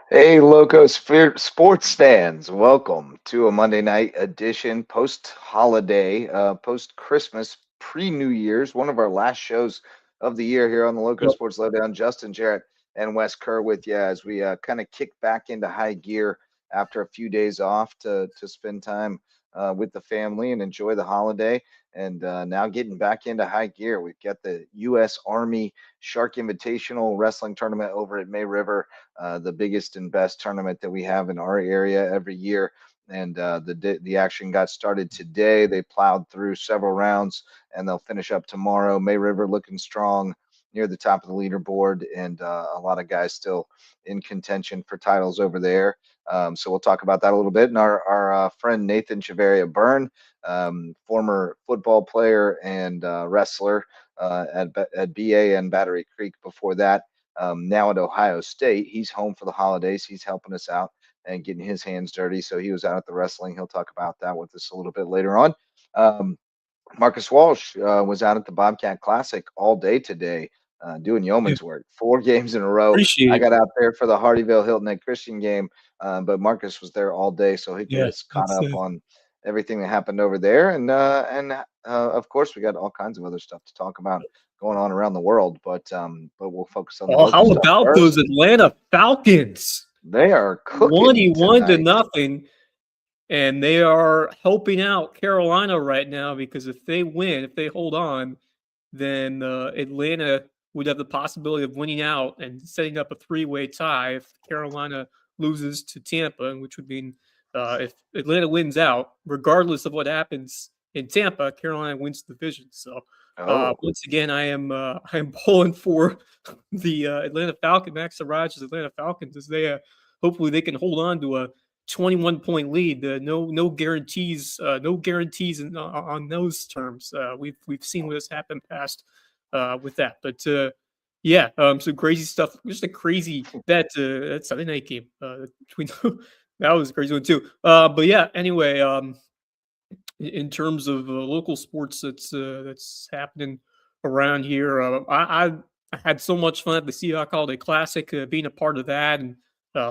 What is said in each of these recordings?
Hey, Sports fans, welcome to a Monday night edition, post-holiday, post-Christmas, pre-New Year's, one of our last shows of the year here on the Loco Yep. Sports Lowdown. Justin Jarrett and Wes Kerr with you as we kind of kick back into high gear after a few days off to spend time with the family and enjoy the holiday. And now getting back into high gear, we've got the US Army Shark Invitational Wrestling Tournament over at May River, the biggest and best tournament that we have in our area every year. And the action got started today. They plowed through several rounds, and they'll finish up tomorrow. May River looking strong near the top of the leaderboard, and a lot of guys still in contention for titles over there. So we'll talk about that a little bit. And our friend Nathan Chaveria Byrne, former football player and wrestler at BA and Battery Creek before that, now at Ohio State. He's home for the holidays. He's helping us out and getting his hands dirty. So he was out at the wrestling. He'll talk about that with us a little bit later on. Marcus Walsh was out at the Bobcat Classic all day today, doing Yeah. yeoman's work. 4 games in a row. Appreciate I it. got out there for the Hardyville Hilton Head Christian game, but Marcus was there all day, so he get Yeah, us caught that's up on everything that happened over there. And of course, we got all kinds of other stuff to talk about going on around the world, but we'll focus on the oh, local how stuff about those first. Atlanta Falcons? They are cooking 21 to tonight. nothing, and they are helping out Carolina right now because if they win, if they hold on, then Atlanta would have the possibility of winning out and setting up a three-way tie if Carolina loses to Tampa, which would mean if Atlanta wins out, regardless of what happens in Tampa, Carolina wins the division. So Oh, once again, I am pulling for the Atlanta Falcons, Max Arage's Atlanta Falcons, as they hopefully they can hold on to a 21-point lead. No guarantees, no guarantees on those terms. We've seen this happen past with that, but yeah, some crazy stuff. Just a crazy that Sunday night game between that was a crazy one too. But yeah, anyway, in terms of local sports that's happening around here, I had so much fun at the Seahawk Holiday Classic, being a part of that and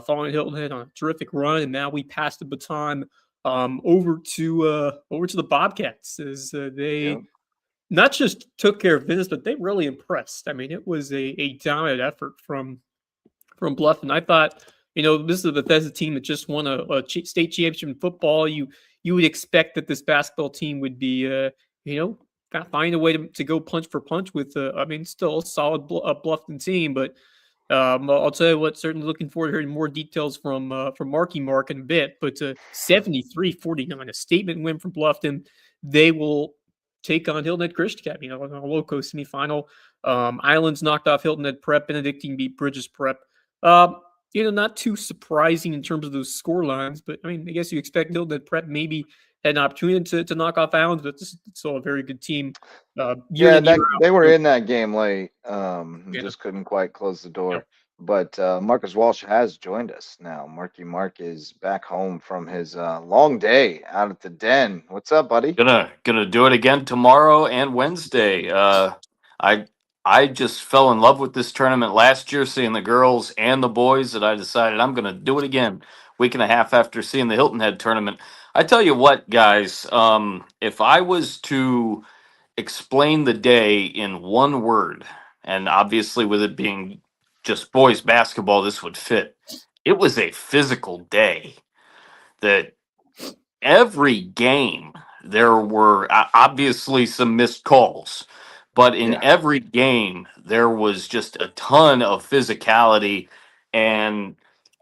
following Hilton Head on a terrific run, and now we passed the baton over to the Bobcats as yeah. they not just took care of business, but they really impressed. I mean, it was a dominant effort from Bluffton. I thought, this is a Bethesda team that just won state championship in football. You would expect that this basketball team would be, find a way to go punch for punch with, I mean, still a solid Bluffton team, but I'll tell you what, certainly looking forward to hearing more details from Marky Mark in a bit. But 73-49, a statement win from Bluffton. They will take on Hilton Head Christian Academy, in a Loco semifinal. Islands knocked off Hilton Head Prep. Benedictine beat Bridges Prep. Not too surprising in terms of those score lines, but I mean, I guess you expect Hilton Head Prep maybe had an opportunity to knock off Islands, but this is still a very good team year Yeah, in, year they were out. in that game late. Yeah. Just couldn't quite close the Yep. door. But Marcus Walsh has joined us now. Marky Mark is back home from his long day out at the den. What's up, buddy? Gonna do it again tomorrow and Wednesday. I I just fell in love with this tournament last year, seeing the girls and the boys, that I decided I'm gonna do it again. Week and a half after seeing the Hilton Head tournament. I tell you what, guys, if I was to explain the day in one word, and obviously with it being just boys basketball, this would fit. It was a physical day. That every game there were obviously some missed calls, but in Yeah. every game there was just a ton of physicality. And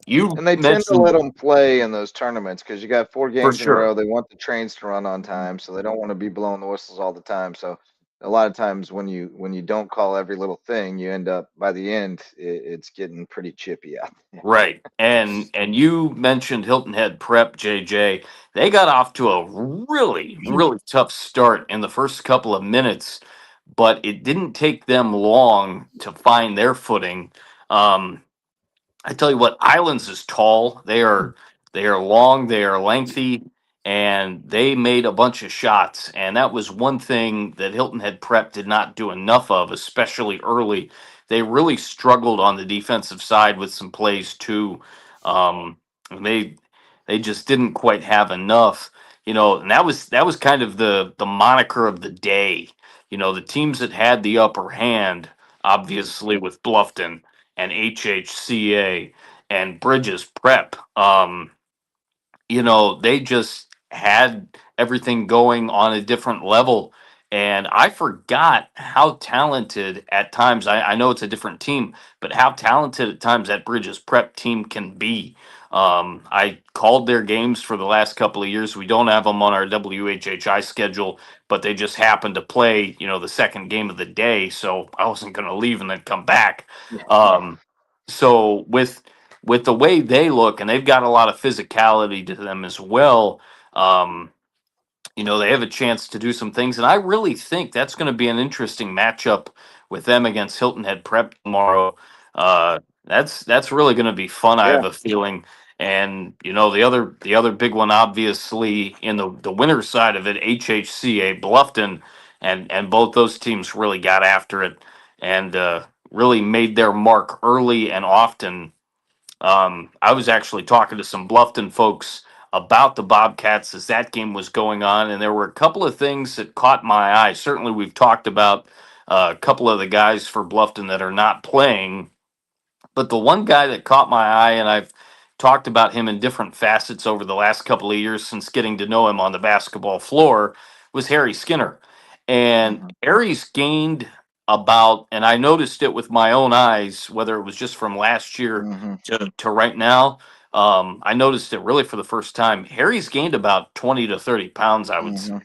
you And they tend to let mentioned them play in those tournaments because you got four for games in a sure. row. They want the trains to run on time, so they don't want to be blowing the whistles all the time. So a lot of times when you don't call every little thing, you end up by the end it's getting pretty chippy out there. Right. And you mentioned Hilton Head Prep, JJ. They got off to a really, really tough start in the first couple of minutes, but it didn't take them long to find their footing. Um, I tell you what, Islands is tall. They are long, they are lengthy, and they made a bunch of shots. And that was one thing that Hilton Head Prep did not do enough of, especially early. They really struggled on the defensive side with some plays too. And they just didn't quite have enough, and that was kind of the moniker of the day. The teams that had the upper hand, obviously with Bluffton and HHCA and Bridges Prep. They just had everything going on a different level. And I forgot how talented at times, I know it's a different team, but how talented at times that Bridges Prep team can be. I called their games for the last couple of years. We don't have them on our WHHI schedule, but they just happened to play, the second game of the day. So I wasn't going to leave and then come back. Yeah. So with the way they look, and they've got a lot of physicality to them as well. Um, they have a chance to do some things, and I really think that's going to be an interesting matchup with them against Hilton Head Prep tomorrow. That's really going to be fun. I Yeah. have a feeling, and the other big one, obviously in the winner's side of it, HHCA Bluffton, and both those teams really got after it and really made their mark early and often. I was actually talking to some Bluffton folks about the Bobcats as that game was going on, and there were a couple of things that caught my eye. Certainly, we've talked about a couple of the guys for Bluffton that are not playing, but the one guy that caught my eye, and I've talked about him in different facets over the last couple of years since getting to know him on the basketball floor, was Harry Skinner. And Mhm. Harry's gained about, and I noticed it with my own eyes, whether it was just from last year Mhm. to right now. I noticed it really for the first time. Harry's gained about 20 to 30 pounds, I would say. Mhm.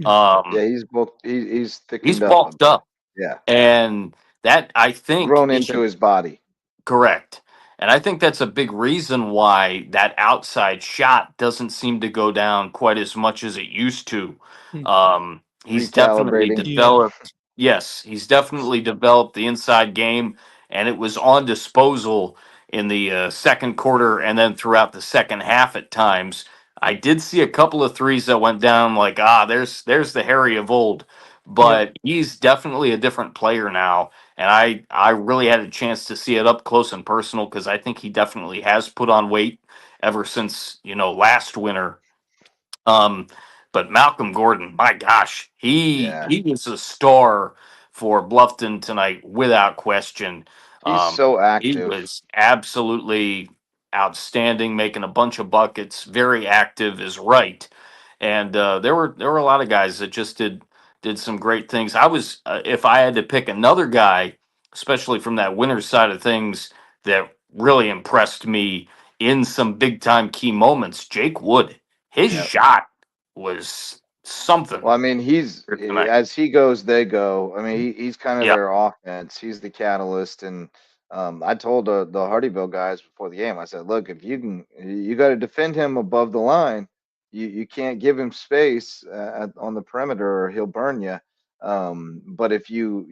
Hmm. Um, Yeah, he's he's thickened up a bulked bit. up, Yeah. and that I think Grown is into his body. correct. And I think that's a big reason why that outside shot doesn't seem to go down quite as much as it used to. Hmm. He's definitely Recalibrating. Yeah. developed, yes, he's definitely developed the inside game, and it was on disposal in the second quarter and then throughout the second half at times. I did see a couple of threes that went down like, there's the Harry of old, Yeah. but he's definitely a different player now, and I really had a chance to see it up close and personal because I think he definitely has put on weight ever since last winter. Um, but Malcolm Gordon, my gosh, he Yeah. he was a star for Bluffton tonight without question. He's so He active. was absolutely outstanding, making a bunch of buckets, very active is right. And there were a lot of guys that just did some great things. I was if I had to pick another guy, especially from that winner's side of things, that really impressed me in some big time key moments, Jake Wood. His Yeah. shot was Well, something I mean, here tonight. as he goes, they go. I mean, he's kind of Yeah. their offense. He's the catalyst. And I told the Hardyville guys before the game, I said, look, if you got to defend him above the line. You can't give him space on the perimeter, or he'll burn you. But if you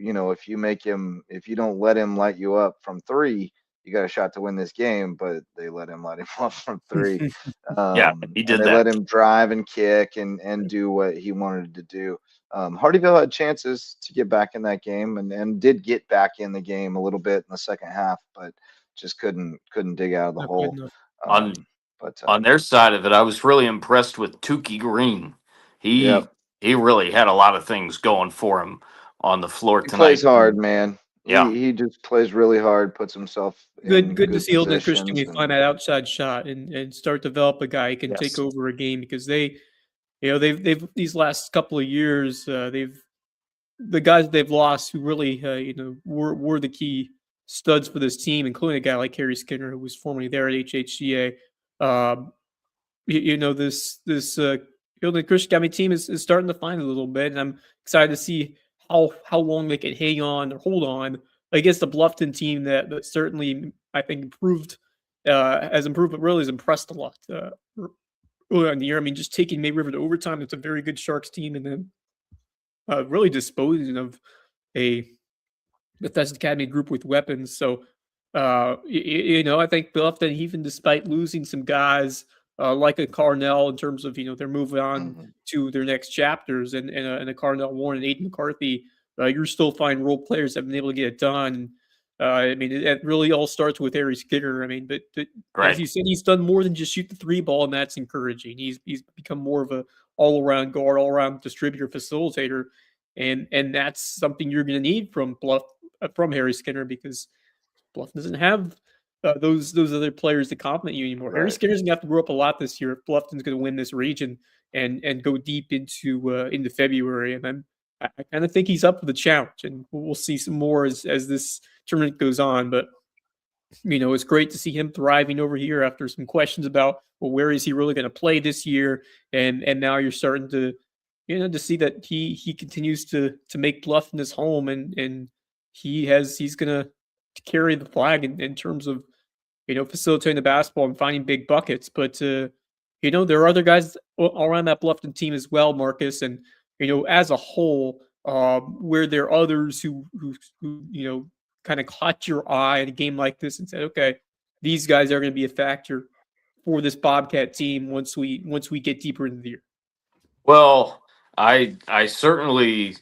make him, if you don't let him light you up from three, you got a shot to win this game. But they let him light him up from three. Yeah, he And did they let that. him drive and kick and do what he wanted to do. Hardyville had chances to get back in that game and did get back in the game a little bit in the second half, but just couldn't dig out of the Not good hole. enough. On But on their side of it, I was really impressed with Tukey Green. Yep, He really had a lot of things going for him on the floor he plays tonight. hard, man. Yeah. He just plays really hard, puts himself in Good to good see Hilton and Christian positions, find and that outside shot and start to develop a guy who can take Yes. over a game because they've these last couple of years they've the guys they've lost who really were the key studs for this team, including a guy like Harry Skinner who was formerly there at HHCA. Um, this Hilton and Christian County team is starting to find a little bit, and I'm excited to see how long they can hang on or hold on against the Bluffton team that certainly I think has improved, but really has impressed a lot earlier in the year. I mean, just taking May River to overtime, it's a very good Sharks team, and then really disposing of a Bethesda Academy group with weapons. So, I think Bluffton, even despite losing some guys like a Carnell in terms of they're moving on mhm. to their next chapters, and a Carnell Warren and Aiden McCarthy, you're still finding role players that have been able to get it done. I mean, it really all starts with Harry Skinner. I mean, but as Right. you said, he's done more than just shoot the three ball, and that's encouraging. He's become more of a all around guard, all around distributor, facilitator, and that's something you're going to need from Harry Skinner because Bluffton doesn't have those other players to complement you anymore. Harry Right. Skinner's going to have to grow up a lot this year if Bluffton's going to win this region and go deep into February. And I kind of think he's up for the challenge, and we'll see some more as this tournament goes on. But it's great to see him thriving over here after some questions about, well, where is he really going to play this year? And now you're starting to to see that he continues to make Bluffton his home, and he's going to carry the flag in terms of facilitating the basketball and finding big buckets. But there are other guys all around that Bluffton team as well, Marcus, and as a whole, where there are others who kind of caught your eye in a game like this and said, okay, these guys are going to be a factor for this Bobcat team once we get deeper into the year. Well, I certainly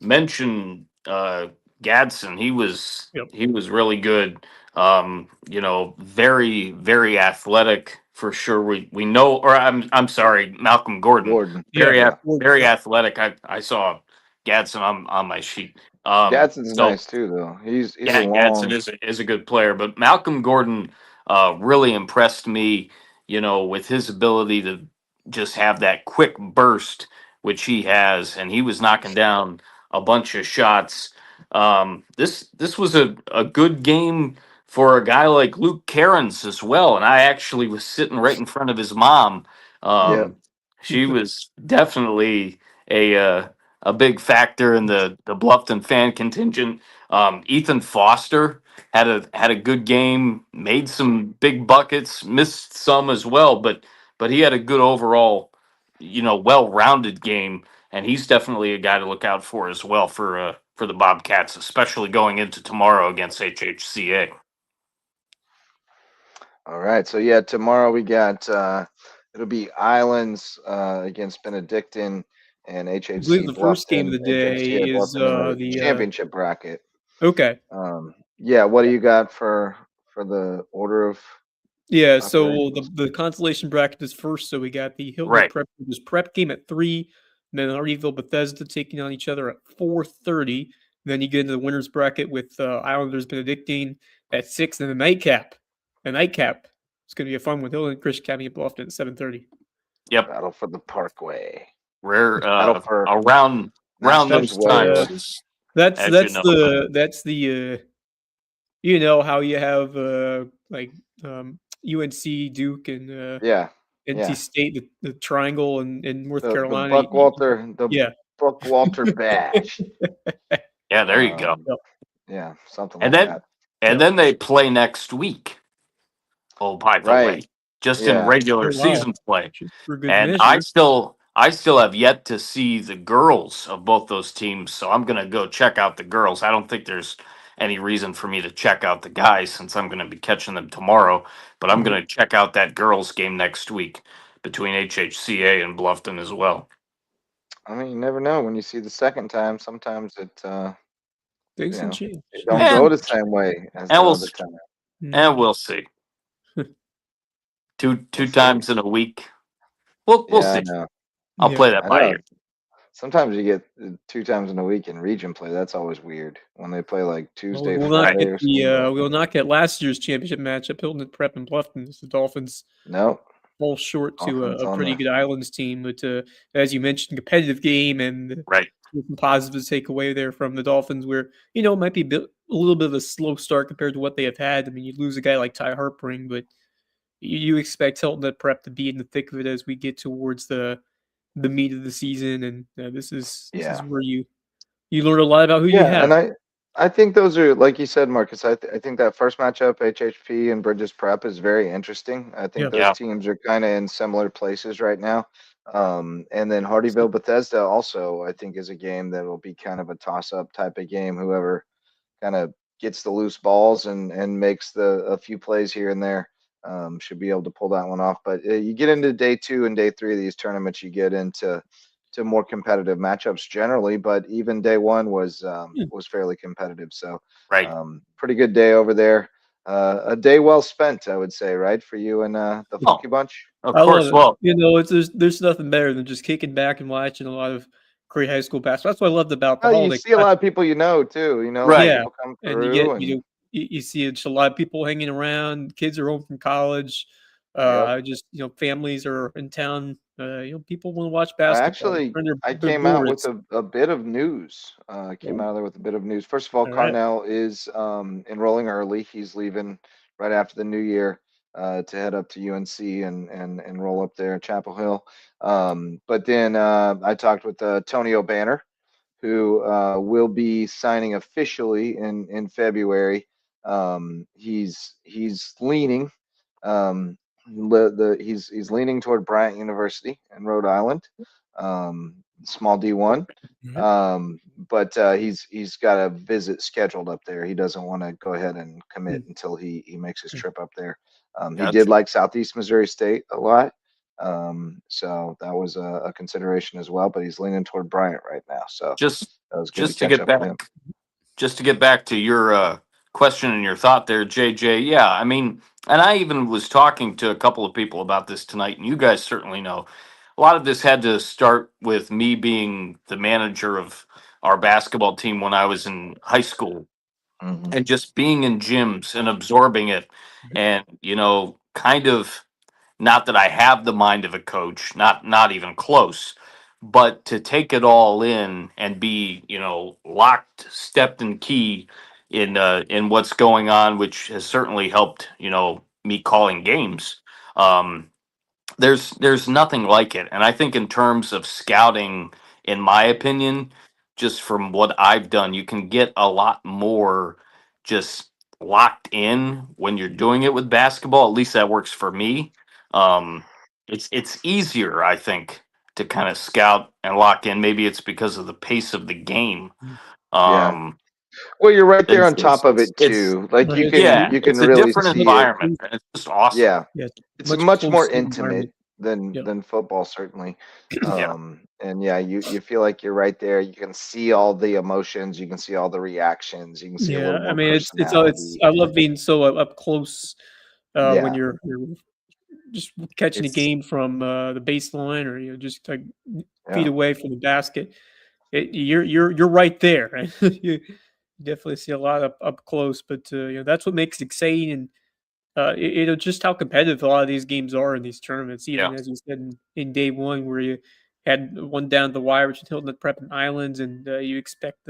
mentioned Gadsden. Yep. He was really good. Very very athletic for sure. We know, or I'm sorry, Malcolm Gordon. Gordon. Very Yeah. very athletic. I saw Gadsden on my sheet. Gadsden's So nice too, though. He's a yeah, Gadsden long. is a good player, but Malcolm Gordon really impressed me. With his ability to just have that quick burst, which he has, and he was knocking down a bunch of shots. This was a good game for a guy like Luke Cairns as well, and I actually was sitting right in front of his mom. Yeah. She was definitely a big factor in the Bluffton fan contingent. Ethan Foster had a good game, made some big buckets, missed some as well, but he had a good overall, well-rounded game, and he's definitely a guy to look out for as well for the Bobcats, especially going into tomorrow against HHCA. All right. So yeah, tomorrow we got it'll be Islands against Benedictine and I HHC believe the first game of Bluffton. the day HHCA is Bluffton in the the championship bracket. okay. Yeah. What do you got for the order of Yeah, so operations? the consolation bracket is first. So we got the Hilton Right. Prep game at 3, then Hardyville Bethesda taking on each other at 4:30. Then you get into the winners bracket with Islanders Benedictine at 6, and the nightcap. The nightcap is going to be a fun one. Hilton Christian Academy at Bluffton at 7:30. Yep. Battle for the Parkway. We're Battle for around Masters those Way. times, That's as that's you know. the how you have like UNC, Duke, and Yeah. NC Yeah. State, the triangle in North The Carolina. Buckwalter Yeah. Bash. Yeah, there you go. Yeah, something And like then that. then they play next week. Oh, by the way, Right. just in Yeah. regular Oh, wow. season play. Just for good And measure. I still have yet to see the girls of both those teams, so I'm gonna go check out the girls. I don't think there's any reason for me to check out the guys since I'm gonna be catching them tomorrow. But I'm Mhm. gonna check out that girls game next week between HHCA and Bluffton as well. I mean, you never know. When you see the second time, sometimes it Things can change. it don't go And the same way as and the we'll other time. and we'll see. Two We'll see. times in a week. We'll Yeah, I see. know. I'll Yeah. play that I by know. ear. Sometimes you get 2 times in a week in region play. That's always weird when they play like Well, Tuesday, we will not Friday get or something. we will not get last year's championship matchup, Hilton Prep and Bluffton. As the Dolphins Nope. fall short to Offense a on pretty the good Islands team, but as you mentioned, competitive game and Right. some positives to take away there from the Dolphins, where it might be a little bit of a slow start compared to what they have had. I mean, you lose a guy like Ty Harpering, but you expect Hilton Prep to be in the thick of it as we get towards the meat of the season, and this is where you learn a lot about who you have. and I think those are, like you said, Marcus. I think that first matchup, HHP and Bridges Prep, is very interesting. I think Yeah. those Yeah. teams are kind of in similar places right now. And then Hardyville Bethesda also, I think, is a game that will be kind of a toss-up type of game. Whoever kind of gets the loose balls and makes a few plays here and there should be able to pull that one off. But you get into day 2 and day 3 of these tournaments, you get into to more competitive matchups generally, but even day one was Yeah. fairly competitive. So Right. pretty good day over there. A day well spent, I would say, right, for you and the Oh, Funky Bunch. of I love course. it. Well, There's nothing better than just kicking back and watching a lot of great high school basketball. That's what I loved about the Well, you holiday see a class. lot of people too. A lot of right. Yeah, people come and you get through, and you see a lot of people hanging around. Kids are home from college. yep. Just families are in town. People want to watch basketball. Turn I their came out with breweries. a bit of news. Came out of there with a bit of news. First of all, All right. Carnell is enrolling early. He's leaving right after the new year to head up to UNC and roll up there at Chapel Hill. But then I talked with Tony O'Banner, who will be signing officially in February. He's leaning. Um, he's leaning toward Bryant University in Rhode Island, small D1. All But he's got a visit scheduled up there. He doesn't want to go ahead and commit right. until he makes his trip up there. He did Gotcha. like Southeast Missouri State a lot, so that was a consideration as well. But he's leaning toward Bryant right now, so Just that was good to just to catch get up with him. back just to get back to your question and your thought there, JJ. Yeah, I mean, and I even was talking to a couple of people about this tonight, and you guys certainly know a lot of this had to start with me being the manager of our basketball team when I was in high school, Hmm. and just being in gyms and absorbing it, and kind of, not that I have the mind of a coach, not even close, but to take it all in and be, locked, stepped in key in what's going on, which has certainly helped, me calling games. Um, there's nothing like it, and I think in terms of scouting, in my opinion, just from what I've done, you can get a lot more just locked in when you're doing it with basketball. At least that works for me. um it's easier, I think, to kind of scout and lock in. Maybe it's because of the pace of the game. Yeah. um Well, you're right there it's on top of it it's too. Like Right. yeah, you can it's a really different see it. environment, and it's just awesome. Yeah. Yeah, It's much much more closer intimate environment. than Yeah. football, certainly. Yeah. And yeah, you feel like you're right there. You can see all the emotions, you can see all the reactions, you can see a Yeah, little I more mean, it's personality. I love being so up close when Yeah, you're just catching a it's game from the baseline, or just like feet yeah. away from the basket. You're right there. Right? You definitely see a lot up close, but that's what makes it exciting, and just how competitive a lot of these games are in these tournaments. Yeah. Even as you said in day one, where you had one down the wire between Hilton Prep and Islands, and you expect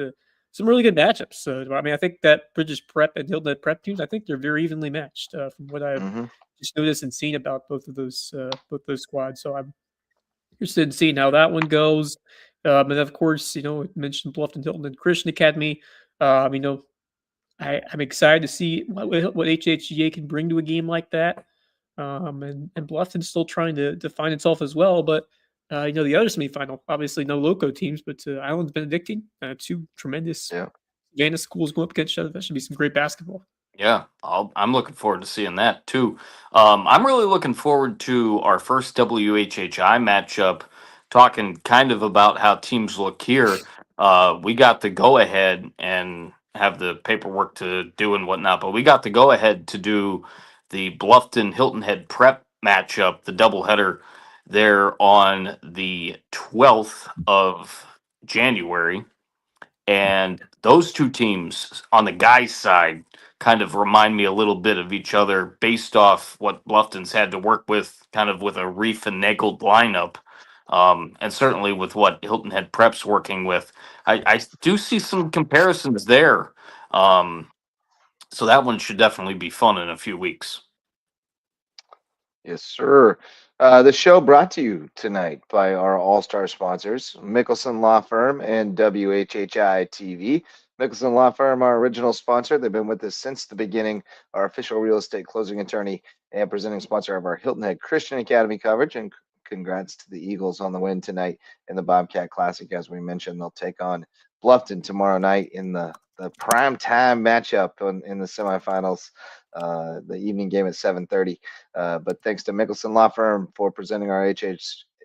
some really good matchups. So I mean, I think that British Prep and Hilton Prep teams, I think they're very evenly matched from what I've Hmm. just noticed and seen about both those squads. So I'm interested in seeing how that one goes. And of course, I mentioned Bluffton Hilton and Christian Academy. Um, you know, I'm excited to see what HHGA can bring to a game like that. And Bluffton's still trying to find itself as well. But the other semifinal, obviously no loco teams, but Islands Benedictine, two tremendous Yeah. Vanna schools going up against each other. That should be some great basketball. Yeah, I'm looking forward to seeing that too. I'm really looking forward to our first WHHI matchup, talking kind of about how teams look here. We got the go ahead and have the paperwork to do and whatnot, but we got the go ahead to do the Bluffton Hilton Head Prep matchup, the doubleheader there on the 12th of January. And those two teams on the guys' side kind of remind me a little bit of each other based off what Bluffton's had to work with, kind of with a refinagled lineup. And certainly with what Hilton Head Prep's working with. I do see some comparisons there. Um, so that one should definitely be fun in a few weeks. Yes, sir. The show brought to you tonight by our all-star sponsors, Mickelson Law Firm and WHHI TV. Mickelson Law Firm, our original sponsor. They've been with us since the beginning, our official real estate closing attorney and presenting sponsor of our Hilton Head Christian Academy coverage. And congrats to the Eagles on the win tonight in the Bobcat Classic. As we mentioned, they'll take on Bluffton tomorrow night in the prime time matchup in the semifinals, the evening game at 7:30. But thanks to Mickelson Law Firm for presenting our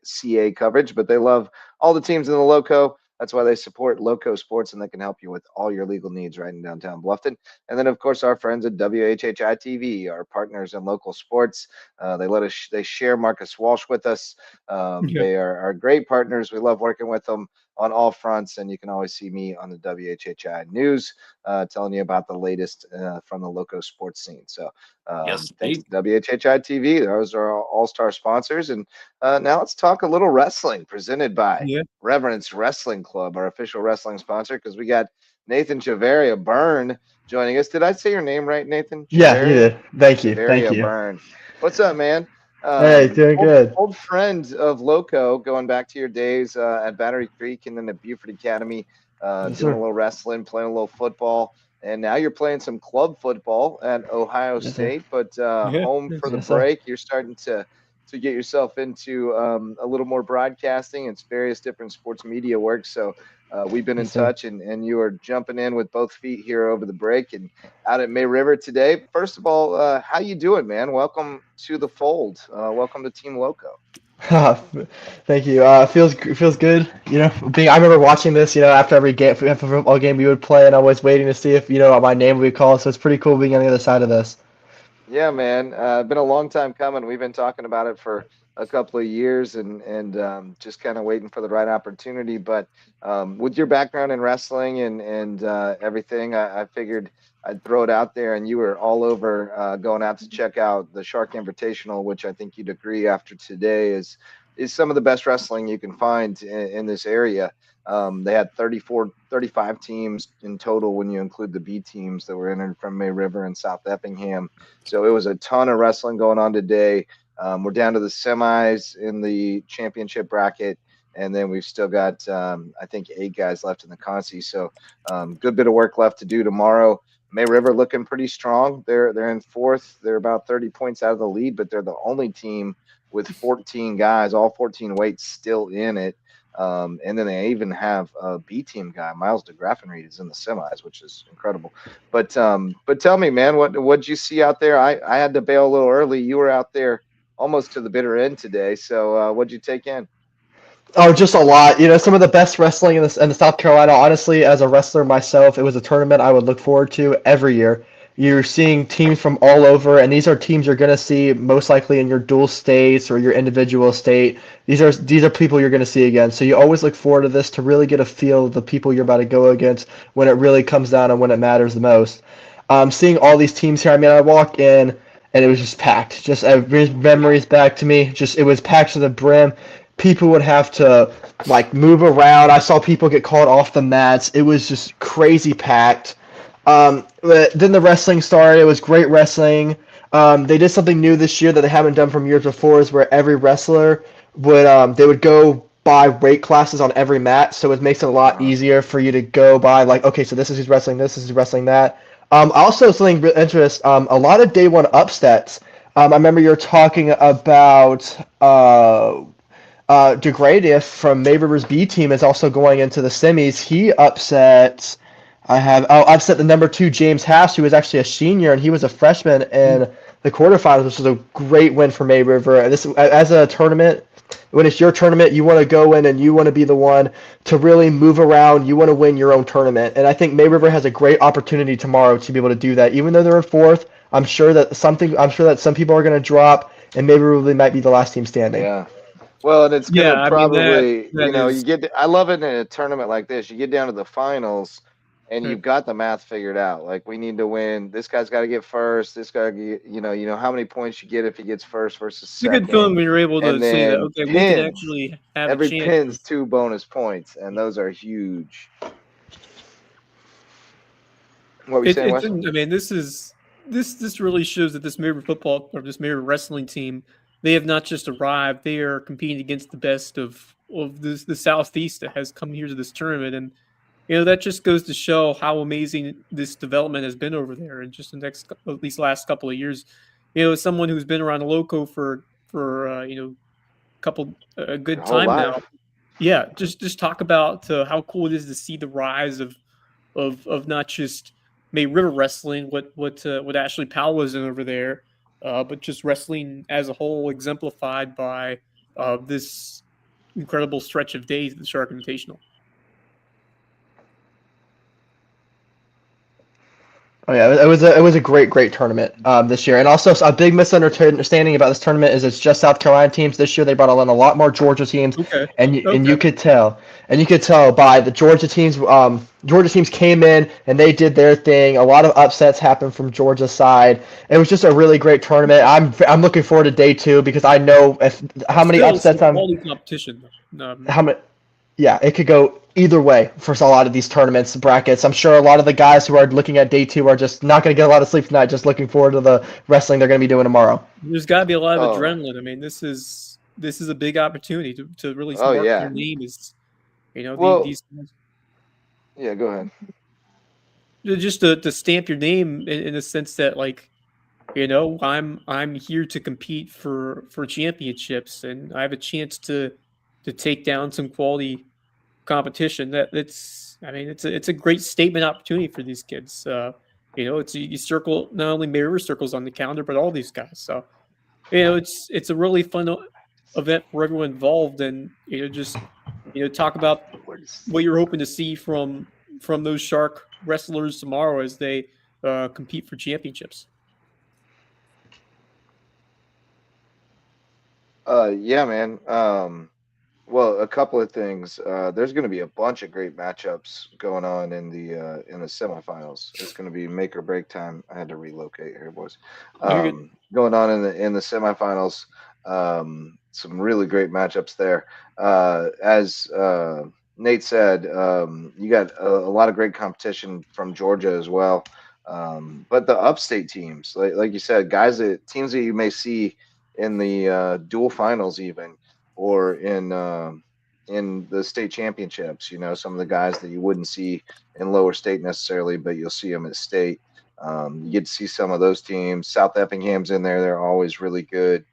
CA coverage, but they love all the teams in the Lowco. That's why they support LowcoSports, and they can help you with all your legal needs right in downtown Bluffton. And then, of course, our friends at WHHI TV, our partners in local sports. They share Marcus Walsh with us. Yeah. They are great partners. We love working with them on all fronts, and you can always see me on the WHHI news telling you about the latest from the Loco sports scene. So Yes, thanks indeed. to WHHI TV. Those are all-star sponsors. And now let's talk a little wrestling presented by Yeah. Reverence Wrestling Club, our official wrestling sponsor, because we got Nathan Javaria Byrne joining us. Did I say your name right, Nathan? Yeah, you Javaria? did. Thank you. Thank Javaria you. Byrne. What's up, man? Hey, doing Old, good. old friend of Loco, going back to your days at Battery Creek and then at Buford Academy, Yes, doing a sir. little wrestling, playing a little football, and now you're playing some club football at Ohio Yes, sir. State. But Yeah. home for the Yes, sir. break, you're starting to get yourself into a little more broadcasting and various different sports media work. So we've been in Yes, sir. touch, and you are jumping in with both feet here over the break and out at May River today. First of all, how you doing, man? Welcome to the fold. Welcome to Team Lowco. Thank you. Feels good. I remember watching this. After every game, after football game we would play, and I was waiting to see if my name would be called. So it's pretty cool being on the other side of this. Yeah, man. Been a long time coming. We've been talking about it for a couple of years, and just kind of waiting for the right opportunity. But with your background in wrestling and everything, I figured I'd throw it out there. And you were all over going out to check out the Shark Invitational, which I think you'd agree after today is some of the best wrestling you can find in this area. They had 35 teams in total when you include the B teams that were entered from May River and South Effingham. So it was a ton of wrestling going on today. We're down to the semis in the championship bracket, and then we've still got I think 8 guys left in the consi. So good bit of work left to do tomorrow. May River looking pretty strong. They're in fourth. They're about 30 points out of the lead, but they're the only team with 14 guys, all 14 weights still in it. And then they even have a B team guy, Miles DeGraffenreid, is in the semis, which is incredible. But tell me, man, what'd you see out there? I had to bail a little early. You were out there almost to the bitter end today. So what'd you take in? Oh, just a lot. Some of the best wrestling in the South Carolina. Honestly, as a wrestler myself, it was a tournament I would look forward to every year. You're seeing teams from all over, and these are teams you're going to see most likely in your dual states or your individual state. These are people you're going to see again. So you always look forward to this to really get a feel of the people you're about to go against when it really comes down and when it matters the most. Seeing all these teams here, I mean, I walk in and it was just packed. Just brings memories back to me. Just it was packed to the brim. People would have to like move around. I saw people get called off the mats. It was just crazy packed. But then the wrestling started. It was great wrestling. They did something new this year that they haven't done from years before, is where every wrestler would go by weight classes on every mat, so it makes it a lot easier for you to go by like, okay, so this is who's wrestling this is who's wrestling that. Also something of interest, a lot of day one upsets. I remember you're talking about Degradiff from May River's B team is also going into the semis. He upset upset the number 2 James Haas, who was actually a senior, and he was a freshman in the quarterfinals, which was a great win for May River. And this, as a tournament, when it's your tournament, you want to go in and you want to be the one to really move around. You want to win your own tournament, and I think May River has a great opportunity tomorrow to be able to do that. Even though they're in fourth, I'm sure that some people are going to drop, and May River really might be the last team standing. Yeah. Well, and it's Yeah, gonna I mean probably, that is I love it in a tournament like this. You get down to the finals, and right. you've got the math figured out. Like we need to win. This guy's got to get first. This guy, you know how many points you get if he gets first versus It's a good second. feeling when you're able to And say that, then okay, we can pins. actually have a Every chance pin's of 2 bonus points, and those are huge. What were you saying, it's Wes? I mean, this really shows that this Mirror football or this Mirror wrestling team, they have not just arrived, they are competing against the best of the Southeast that has come here to this tournament. And that just goes to show how amazing this development has been over there in just at least last couple of years. As someone who's been around Loco for a good Your whole time now. life. Yeah, just talk about how cool it is to see the rise of not just May River wrestling, what Ashley Powell was in over there, but just wrestling as a whole, exemplified by this incredible stretch of days at the Shark Invitational. Oh yeah, it was a great tournament this year, and also a big misunderstanding about this tournament is it's just South Carolina teams. This year they brought in a lot more Georgia teams, Okay. and you could tell by the Georgia teams. Georgia teams came in and they did their thing. A lot of upsets happened from Georgia's side. It was just a really great tournament. I'm looking forward to day 2 because I know how many upsets quality competition. How many. Yeah, it could go either way for a lot of these tournaments brackets. I'm sure a lot of the guys who are looking at day 2 are just not going to get a lot of sleep tonight, just looking forward to the wrestling they're going to be doing tomorrow. There's got to be a lot of adrenaline. I mean, this is a big opportunity to really mark your name as, these. Yeah, go ahead. Just to stamp your name in the sense that, like, I'm here to compete for championships, and I have a chance to take down some quality competition. It's a great statement opportunity for these kids. You circle not only Mary River circles on the calendar, but all these guys. So, it's a really fun event for everyone involved, and talk about what you're hoping to see from those Shark wrestlers tomorrow as they compete for championships. Yeah, man. Well, a couple of things. There's going to be a bunch of great matchups going on in the semifinals. It's going to be make or break time. I had to relocate here, boys. Going on in the semifinals. Some really great matchups there. As Nate said, you got a lot of great competition from Georgia as well. But the upstate teams, like you said, teams that you may see in the dual finals even, or in the state championships, some of the guys that you wouldn't see in lower state necessarily, but you'll see them at state. You get to see some of those teams. South Effingham's in there. They're always really good.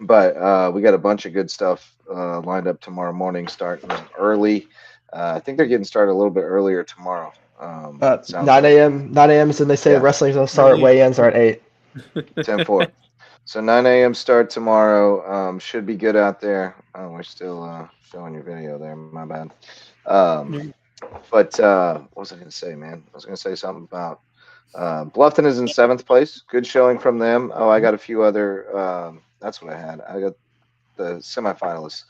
But we got a bunch of good stuff lined up tomorrow morning, starting early. I think they're getting started a little bit earlier tomorrow. 9 a.m. 9 a.m. is when they say wrestling's going to start. Weigh-ins are at 8. 10-4. So 9 a.m. start tomorrow. Should be good out there. Oh, we're still showing your video there. My bad. But what was I going to say, man? I was going to say something about Bluffton is in 7th place. Good showing from them. Oh, I got a few other. That's what I had. I got the semifinalists.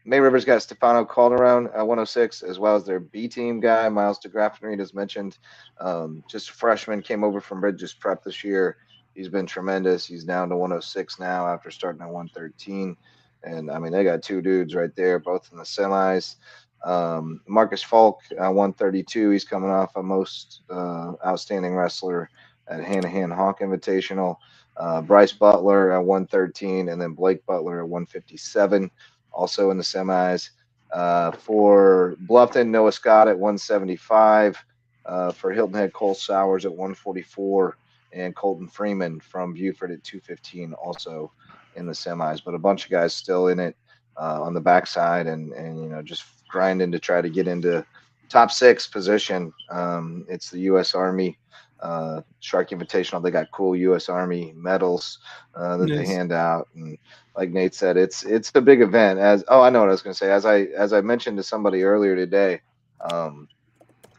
May River's got Stefano Calderon at 106, as well as their B team guy, Miles DeGraffenried, as mentioned. Just a freshman, came over from Bridges Prep this year. He's been tremendous. He's down to 106 now after starting at 113. And, I mean, they got 2 dudes right there, both in the semis. Marcus Falk at 132. He's coming off a most outstanding wrestler at Hanahan Hawk Invitational. Bryce Butler at 113, and then Blake Butler at 157, also in the semis. For Bluffton, Noah Scott at 175. For Hilton Head, Cole Sowers at 144. And Colton Freeman from Buford at 215, also in the semis. But a bunch of guys still in it on the backside, and just grinding to try to get into top 6 position. It's the US Army Shark Invitational. They got cool US Army medals that they hand out, and like Nate said, it's a big event. I know what I was going to say. As I mentioned to somebody earlier today,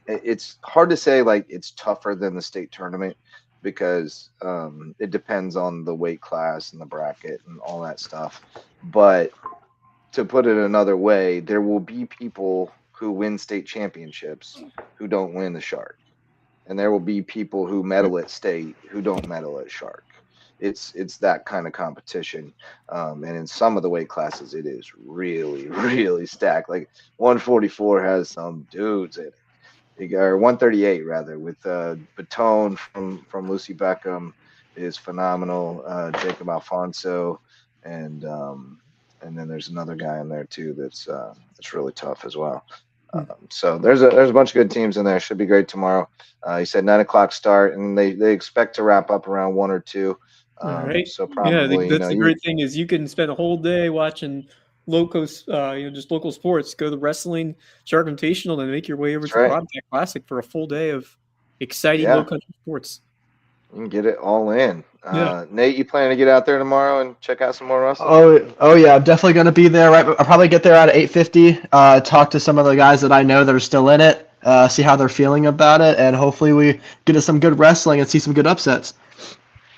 it's hard to say like it's tougher than the state tournament, because it depends on the weight class and the bracket and all that stuff. But to put it another way, there will be people who win state championships who don't win the Shark. And there will be people who medal at state who don't medal at Shark. It's that kind of competition. And in some of the weight classes, it is really, really stacked. Like 144 has some dudes in it. Or 138 rather, with Batone from Lucy Beckham is phenomenal. Jacob Alfonso, and then there's another guy in there too that's really tough as well. So there's a bunch of good teams in there. Should be great tomorrow. He said 9 o'clock start, and they expect to wrap up around 1 or 2. All right. So probably that's the great thing is you can spend a whole day watching just local sports. Go to the wrestling Shark Invitational and make your way over to the Bobcat Classic for a full day of exciting low country sports. You can get it all in. Yeah. Nate, you planning to get out there tomorrow and check out some more wrestling? Oh yeah, I'm definitely gonna be there. Right, I'll probably get there at 8:50. Talk to some of the guys that I know that are still in it. See how they're feeling about it, and hopefully we get to some good wrestling and see some good upsets.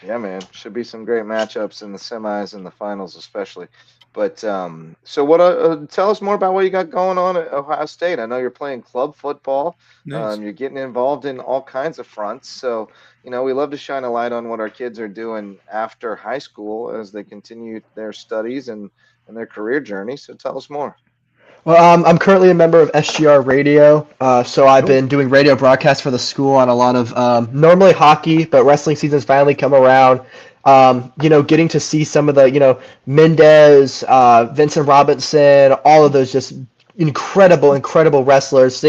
Yeah, man, should be some great matchups in the semis and the finals, especially. But so what? Tell us more about what you got going on at Ohio State. I know you're playing club football. Nice. You're getting involved in all kinds of fronts. So we love to shine a light on what our kids are doing after high school as they continue their studies and their career journey. So tell us more. Well, I'm currently a member of SGR Radio, so I've Cool. been doing radio broadcasts for the school on a lot of normally hockey, but wrestling season's finally come around. Getting to see some of the, Mendez, Vincent Robinson, all of those just incredible wrestlers.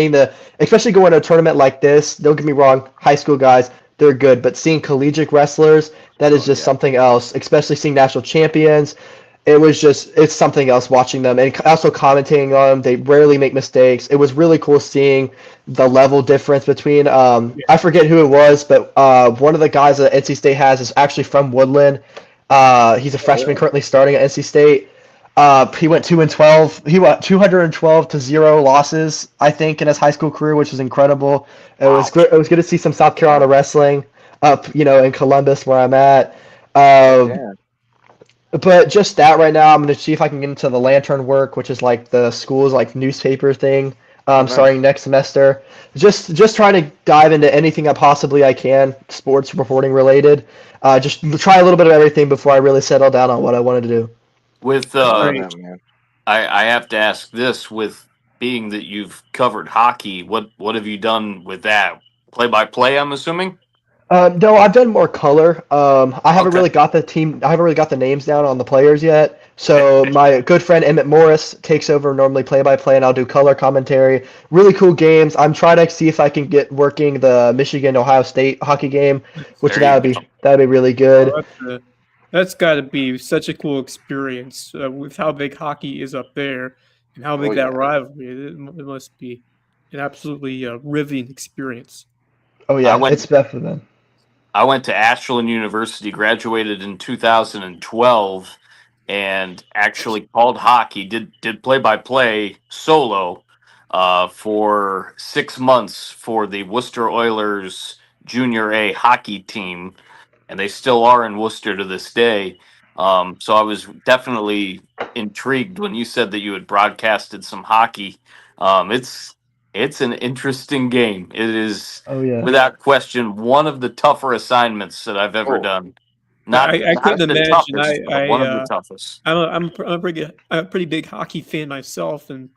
Especially going to a tournament like this, don't get me wrong, high school guys, they're good, but seeing collegiate wrestlers, that is Oh, just yeah. something else, especially seeing national champions. It's something else watching them and also commentating on them. They rarely make mistakes. It was really cool seeing the level difference between, I forget who it was, but one of the guys that NC State has is actually from Woodland. He's a freshman really? currently starting at NC State. He went 2-12. He went 212 to 0 losses, I think, in his high school career, which was incredible. It was good. It was good to see some South Carolina wrestling up, in Columbus where I'm at. Heck Um, yeah. but just that right now, I'm going to see if I can get into the Lantern work, which is like the school's like newspaper thing, Oh, nice. starting next semester. Just trying to dive into anything I can, sports reporting related. Just try a little bit of everything before I really settle down on what I wanted to do. With I love Great. that, man. I have to ask this, with being that you've covered hockey, what have you done with that? Play by play, I'm assuming? No, I've done more color. I haven't Okay. really got the team. I haven't really got the names down on the players yet. So my good friend Emmett Morris takes over normally play by play, and I'll do color commentary. Really cool games. I'm trying to see if I can get working the Michigan Ohio State hockey game, which There you go. that'd be really good. That's got to be such a cool experience with how big hockey is up there and how big Oh, that yeah. rivalry is. It must be an absolutely riveting experience. Oh I yeah, went it's definitely been. I went to Ashland University, graduated in 2012, and actually called hockey. Did play by play solo for 6 months for the Worcester Oilers Junior A hockey team, and they still are in Worcester to this day. So I was definitely intrigued when you said that you had broadcasted some hockey. It's an interesting game. It is, Oh yeah. without question, one of the tougher assignments that I've ever Oh, done. I Not couldn't the imagine. toughest, but one of the toughest. I'm a pretty big hockey fan myself, and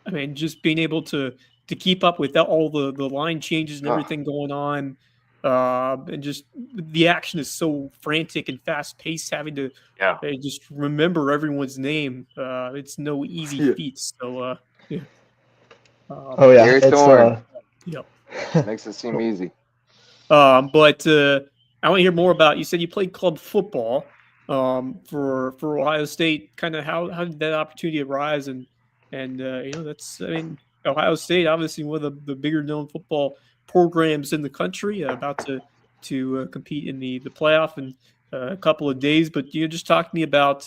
I mean, just being able to keep up with all the line changes and oh, everything going on, and just the action is so frantic and fast paced. Having to Yeah. just remember everyone's name, it's no easy Yeah. feat. So, yeah. Oh yeah. Gary It's Thorne Yep. makes it seem easy. But I want to hear more about. You said you played club football for Ohio State. Kind of how did that opportunity arise? And that's, I mean, Ohio State obviously one of the bigger known football programs in the country, about to compete in the playoff in a couple of days. But just talk to me about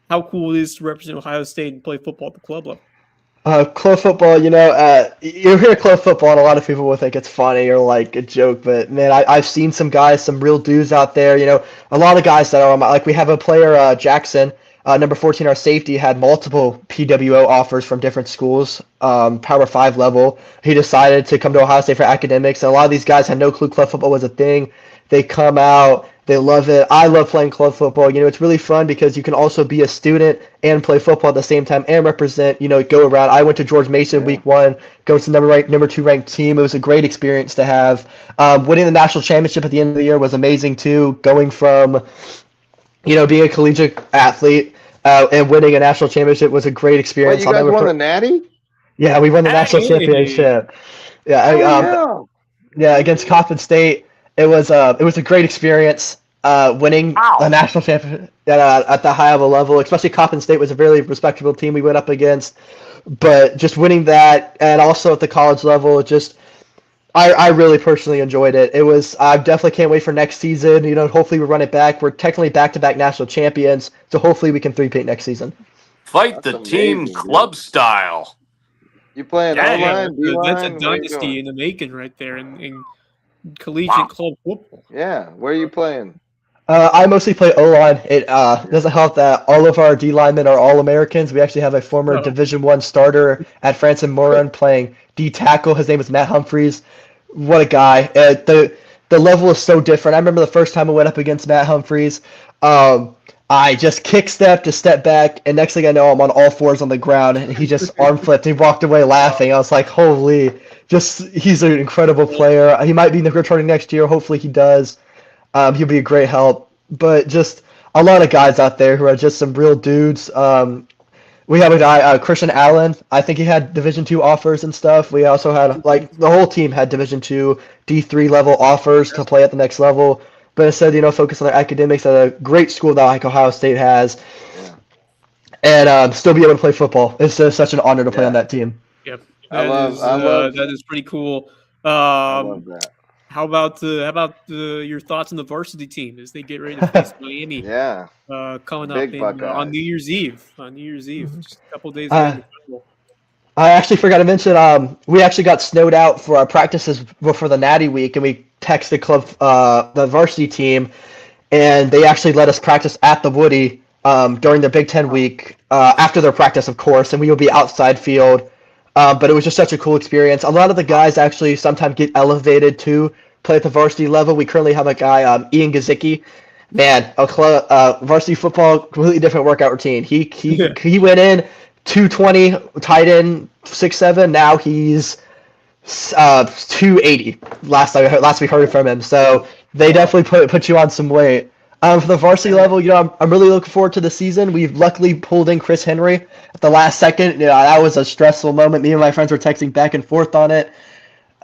how cool it is to represent Ohio State and play football at the club level. Club football, you hear club football and a lot of people will think it's funny or like a joke, but man, I've seen some guys, some real dudes out there, a lot of guys that are like we have a player, Jackson, number 14, our safety, had multiple PWO offers from different schools, Power 5 level. He decided to come to Ohio State for academics, and a lot of these guys had no clue club football was a thing. They come out, they love it. I love playing club football. It's really fun because you can also be a student and play football at the same time and represent, go around. I went to George Mason Yeah. week 1, go to the number 2 ranked team. It was a great experience to have. Winning the national championship at the end of the year was amazing too. Going from, being a collegiate athlete and winning a national championship was a great Wait, experience. you guys won the Natty? Yeah, we won the national Hey! championship. Yeah, Oh, yeah, against Coppin State. It was a great experience winning the national championship at the high level. Especially Coppin State was a very respectable team we went up against, but just winning that, and also at the college level, I really personally enjoyed it. I definitely can't wait for next season. Hopefully we run it back. We're technically back-to-back national champions, so hopefully we can three-peat next season. Fight That's the team amazing, dude. club style. You playing Dang. O-line, That's a D-line? Where you dynasty going? in the making right there in collegiate Wow. club football. Yeah, where are you playing? I mostly play O-line. It doesn't help that all of our D linemen are all Americans. We actually have a former Oh. Division I starter at Francis Moran playing D tackle. His name is Matt Humphreys. What a guy! The level is so different. I remember the first time I went up against Matt Humphreys. I just kick stepped, just step back, and next thing I know, I'm on all fours on the ground, and he just arm flipped. He walked away laughing. I was like, "Holy!" He's an incredible player. He might be returning next year. Hopefully, he does. He'll be a great help. But just a lot of guys out there who are just some real dudes. We have a guy, Christian Allen. I think he had Division II offers and stuff. We also had, the whole team had Division II, D3 level offers to play at the next level. But instead, focus on their academics at a great school that like Ohio State has. Yeah. And still be able to play football. It's just such an honor to play on that team. Yep. I love That is pretty cool. I love that. How about your thoughts on the varsity team as they get ready to face Miami? Yeah. Coming Big up on Buckeyes. New Year's Eve. On New Year's Eve, just a couple days Uh, later. I actually forgot to mention, we actually got snowed out for our practices before the Natty week, and we texted the varsity team, and they actually let us practice at the Woody during the Big Ten week after their practice, of course, and we would be outside field. But it was just such a cool experience. A lot of the guys actually sometimes get elevated to play at the varsity level. We currently have a guy, Ian Gazicki. Man, varsity football, completely different workout routine. He went in 220, tight end 6'7". Now he's 280. Last we heard from him. So they definitely put you on some weight. For the varsity level, I'm really looking forward to the season. We've luckily pulled in Chris Henry at the last second. That was a stressful moment. Me and my friends were texting back and forth on it.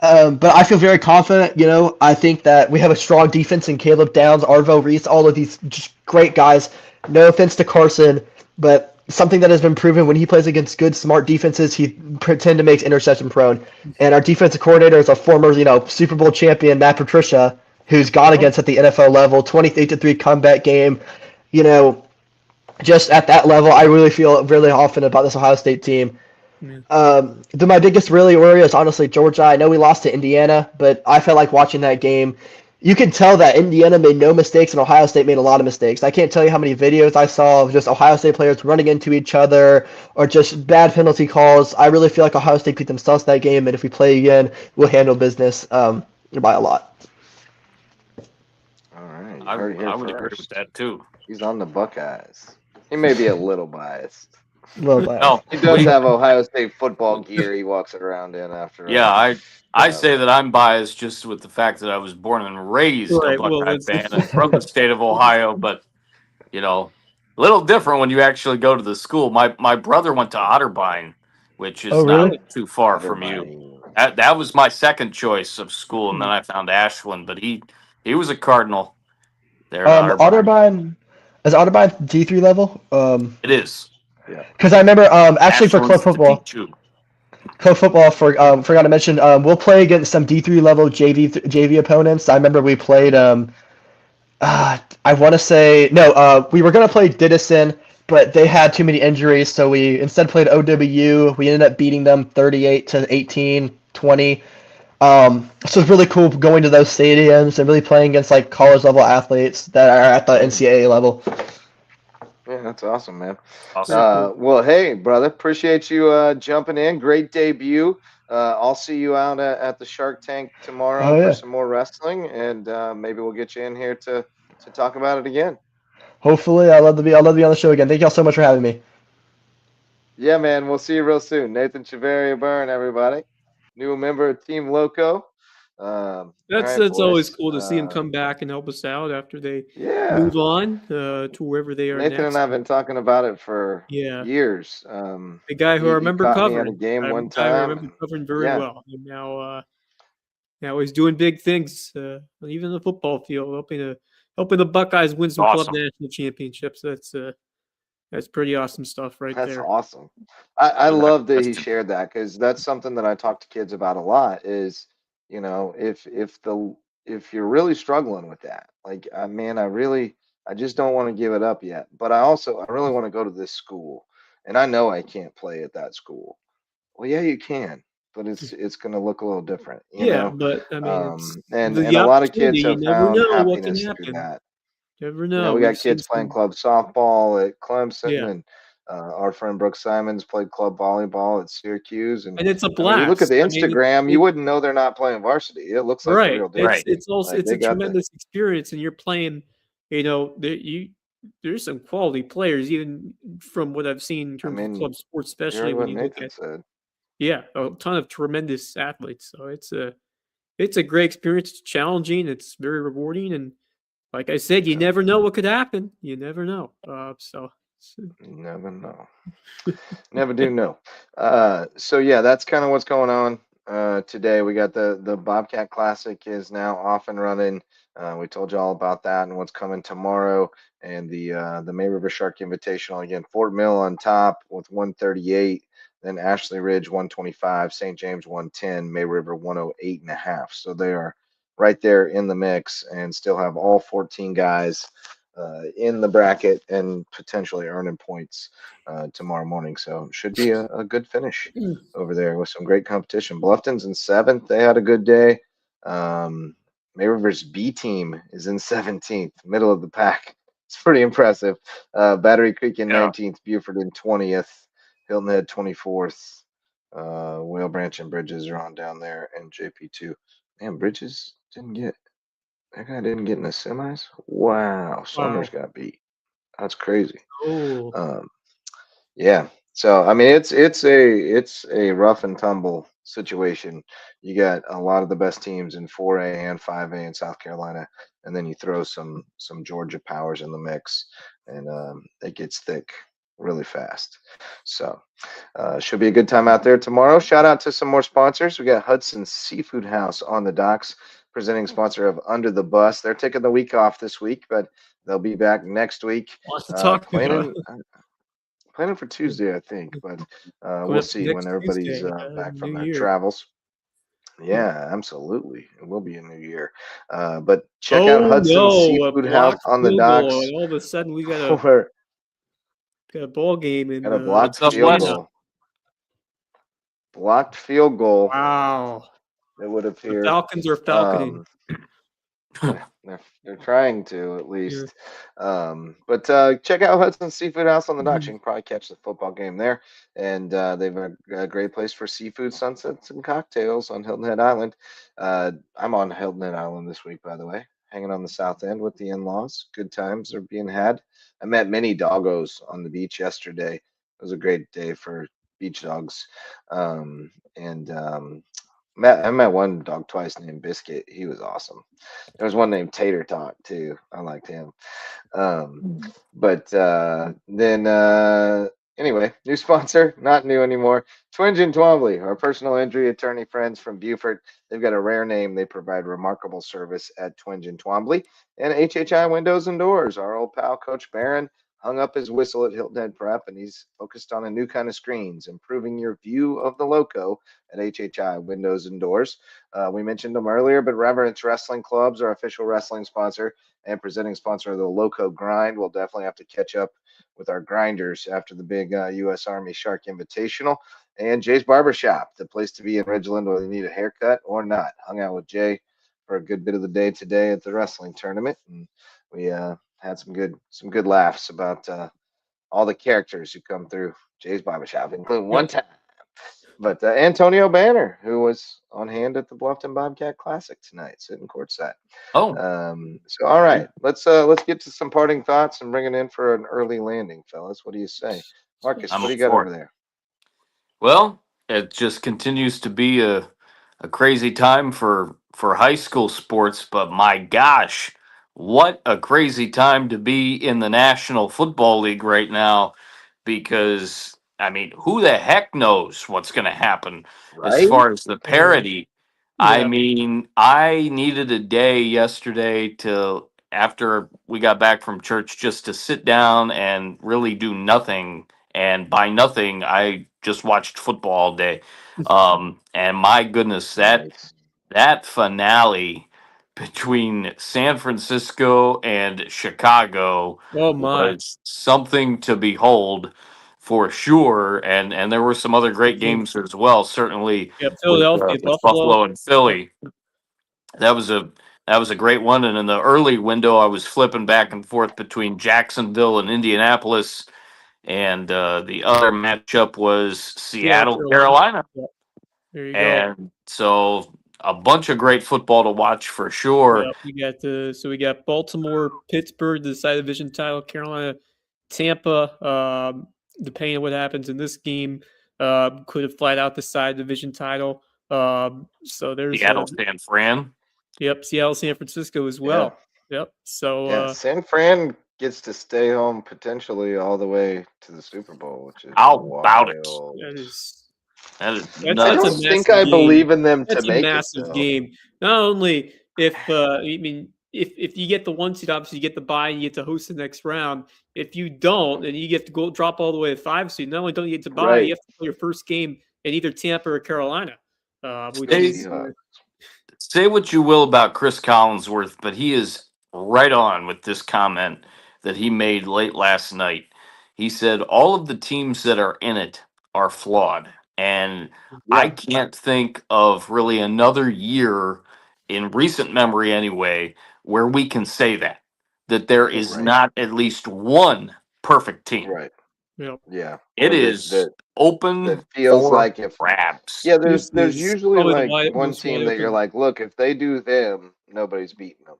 But I feel very confident. I think that we have a strong defense in Caleb Downs, Arvo Reese, all of these just great guys. No offense to Carson, but something that has been proven when he plays against good, smart defenses, he tend to make interception prone. And our defensive coordinator is a former, Super Bowl champion, Matt Patricia, who's gone against at the NFL level, 28-3 comeback game. Just at that level, I really feel really confident about this Ohio State team. My biggest really worry is honestly Georgia. I know we lost to Indiana, but I felt like watching that game. You can tell that Indiana made no mistakes and Ohio State made a lot of mistakes. I can't tell you how many videos I saw of just Ohio State players running into each other or just bad penalty calls. I really feel like Ohio State beat themselves that game, and if we play again, we'll handle business by a lot. All right. I would agree with that too. He's on the Buckeyes. He may be a little biased. No, He does have Ohio State football gear he walks around in after. Yeah, I say that I'm biased just with the fact that I was born and raised Right, a well, Buckeye that's- fan and from the state of Ohio, but a little different when you actually go to the school. My brother went to Otterbein, which is Oh, really? not too far from you. That was my second choice of school, and then I found Ashland, but he was a Cardinal there at Otterbein. Is Otterbein D3 level? It is. Because I remember actually for club Ashland's football, forgot to mention, we'll play against some D3 level JV opponents. I remember we played I want to say no, we were gonna play Didison, but they had too many injuries, so we instead played OWU. We ended up beating them 38-18, 20. So it's really cool going to those stadiums and really playing against like college level athletes that are at the NCAA level. Yeah, that's awesome, man. Awesome. Well, hey, brother, appreciate you jumping in. Great debut. I'll see you out at the Shark Tank tomorrow for some more wrestling, and maybe we'll get you in here to talk about it again. Hopefully, I'd love to be on the show again. Thank y'all so much for having me. Yeah, man. We'll see you real soon. Nathan Chaveria Byrne, everybody, new member of Team Lowco. That's always cool to see him come back and help us out after they move on to wherever they are. Nathan next. and I have been talking about it for years. The guy who I remember covering a game one time. I remember covering very well, and now he's doing big things, even in the football field, helping the Buckeyes win some club national championships. That's pretty awesome stuff right there. That's awesome. I love that he shared that, because that's something that I talk to kids about a lot is, You know, if you're really struggling with that, like, man, I just don't want to give it up yet. But I really want to go to this school, and I know I can't play at that school. Well, yeah, you can, but it's going to look a little different, you Yeah, know. but I mean, it's And the a lot of opportunity. kids You have never found know what can happiness through happen. that. Never You know, know. we We've got seen kids playing some. club softball at Clemson, Yeah, and our friend Brooke Simons played club volleyball at Syracuse. And and it's a I mean, you look at blast. the I mean, Instagram, you it wouldn't know they're not playing varsity. It looks like the right. real deal. Right. It's also Like it's they a got the. tremendous experience, and you're playing. There's some quality players, even from what I've seen in I terms of mean, club sports, you heard especially when what you look Nathan at said. a ton of tremendous athletes. So it's a great experience. It's challenging. It's very rewarding, and like I said, you Yeah, never know what could happen. You never know. you never know. Never do know. So yeah, that's kind of what's going on today. We got the Bobcat Classic is now off and running. We told you all about that and what's coming tomorrow, and the May River Shark Invitational again. Fort Mill on top with 138, then Ashley Ridge 125, St. James 110, May River 108 and a half. So they are right there in the mix and still have all 14 guys in the bracket and potentially earning points tomorrow morning. So it should be a good finish over there with some great competition. Bluffton's in seventh. They had a good day. May River's B team is in 17th, middle of the pack. It's pretty impressive. Battery Creek in Yeah. 19th, Buford in 20th, Hilton Head 24th. Whale Branch and Bridges are on down there, and JP2. Man, Bridges didn't get that guy didn't get in the semis. Wow, Somers Wow. got beat. That's crazy. Oh, Um, yeah. So I mean, it's a rough and tumble situation. You got a lot of the best teams in 4A and 5A in South Carolina, and then you throw some Georgia powers in the mix, and it gets thick really fast. So should be a good time out there tomorrow. Shout out to some more sponsors. We got Hudson Seafood House on the docks, presenting sponsor of Under the Bus. They're taking the week off this week, but they'll be back next week. lots to talk about. Planning for Tuesday, I think, but Going we'll up to see when next everybody's Tuesday, back New from their Year. travels. Yeah, absolutely. It will be a new year. But check out Oh Hudson no, a Seafood House blocked on the field goal, docks and all of a sudden we got a for got a ball game in got a blocked What's up, field Wes? Atlanta. goal. Blocked field goal, Wow, it would the appear. Falcons are falconing. Um, they're trying to at Yeah. least. But check out Hudson Seafood House on the docks. You Mhm. can probably catch the football game there, and they've a great place for seafood sunsets and cocktails on Hilton Head Island. I'm on Hilton Head Island this week, by the way, hanging on the south end with the in-laws. Good times are being had. I met many doggos on the beach yesterday. It was a great day for beach dogs, and I met one dog twice named Biscuit. He was awesome. There was one named Tater Tot too. I liked him. Um, but then anyway, new sponsor, not new anymore. Twinge and Twombly, our personal injury attorney friends from Beaufort. They've got a rare name. They provide remarkable service at Twinge and Twombly and HHI Windows and Doors. Our old pal Coach Barron hung up his whistle at Hilton Head Prep, and he's focused on a new kind of screens, improving your view of the Loco at HHI Windows and Doors. We mentioned them earlier, but Reverence Wrestling Club's our official wrestling sponsor and presenting sponsor of the Loco Grind. We'll definitely have to catch up with our grinders after the big US Army Shark Invitational. And Jay's Barbershop, the place to be in Ridgeland, whether you need a haircut or not. Hung out with Jay for a good bit of the day today at the wrestling tournament, and we had some good laughs about all the characters who come through Jay's Barbershop, including one time. But Antonio Banner, who was on hand at the Bluffton Bobcat Classic tonight, sitting courtside. Oh, So all right, let's get to some parting thoughts and bring it in for an early landing, fellas. What do you say, Marcus? I'm What do up you got for over it. there? Well, it just continues to be a crazy time for high school sports, but my gosh, what a crazy time to be in the National Football League right now because I mean, who the heck knows what's going to happen as Right? far as the Oh, parity? I yeah. mean, I needed a day yesterday to after we got back from church just to sit down and really do nothing, and by nothing I just watched football all day. And my goodness, that Nice. that finale between San Francisco and Chicago Oh my. was something to behold for sure. And there were some other great Mhm. games as well. Certainly Yeah, Philadelphia, with Buffalo. Buffalo and Philly, that was a great one. And in the early window, I was flipping back and forth between Jacksonville and Indianapolis, and the other matchup was Seattle, Seattle, Carolina. Carolina. Yeah, there you go. And so a bunch of great football to watch for Yeah, sure. we got Baltimore, Pittsburgh, the side division title, Carolina, Tampa. Depending on what happens in this game, could have flat out the side division title. So there's Seattle, San Fran. yep, Seattle, San Francisco as Yeah. well. Yep. So Yeah. San Fran gets to stay home potentially all the way to the Super Bowl, which is How about it? wild. that is That is that's I that's a don't nuts. think massive I game. believe in them to That's a make it, massive though. game. Not only if if you get the 1 seed, obviously you get the bye and you get to host the next round. If you don't, and you get to go drop all the way to 5 seed, not only don't you get to bye, Right. you have to play your first game in either Tampa or Carolina, which Say, is say what you will about Chris Collinsworth, but he is right on with this comment that he made late last night. He said all of the teams that are in it are flawed. And I Yeah. can't think of really another year in recent memory anyway where we can say that there is Right. not at least one perfect team. Right. you know, Yeah. It Or is that open feels for like if grabs. yeah, this there's is usually probably the like one most team wide that you're open. like, look, if they do them, nobody's beating them.